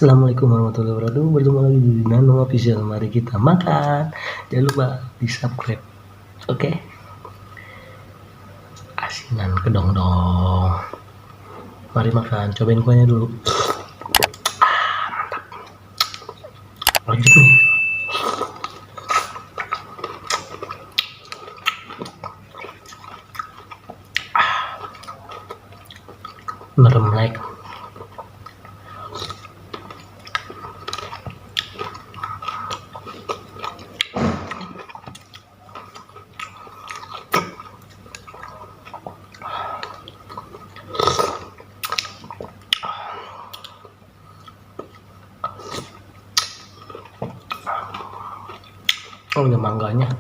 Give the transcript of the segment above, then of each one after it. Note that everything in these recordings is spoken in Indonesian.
Assalamualaikum warahmatullahi wabarakatuh. Berjumpa lagi di Dimana official. Mari kita makan. Jangan lupa di subscribe. Oke. Asinan Kedondong. Mari makan. Cobain kuahnya dulu. Mantap. Lanjut nih. Merem Melek. Oh, ada mangganya.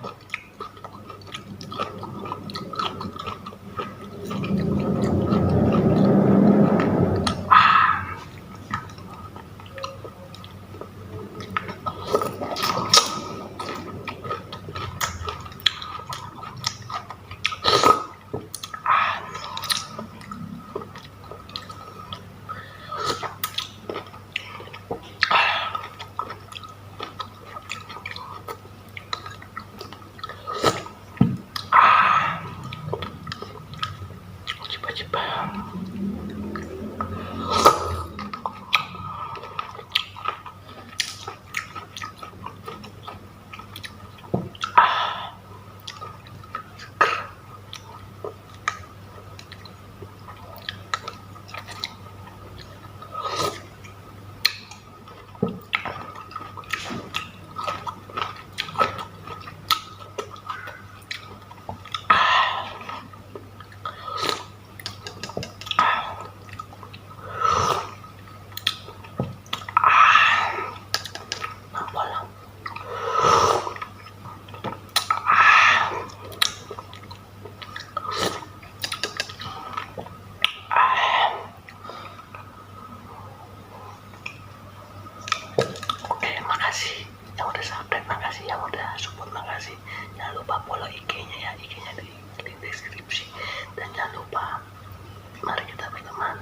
Makasih yang udah subscribe, makasih yang udah support, makasih. Jangan lupa follow IG-nya ya, IG-nya di deskripsi. Dan jangan lupa, mari kita berteman.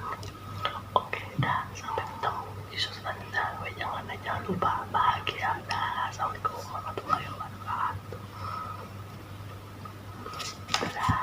Oke, dah, sampai ketemu di sosial. Jangan lupa bahagia. Dah, Assalamualaikum warahmatullahi wabarakatuh. Dah.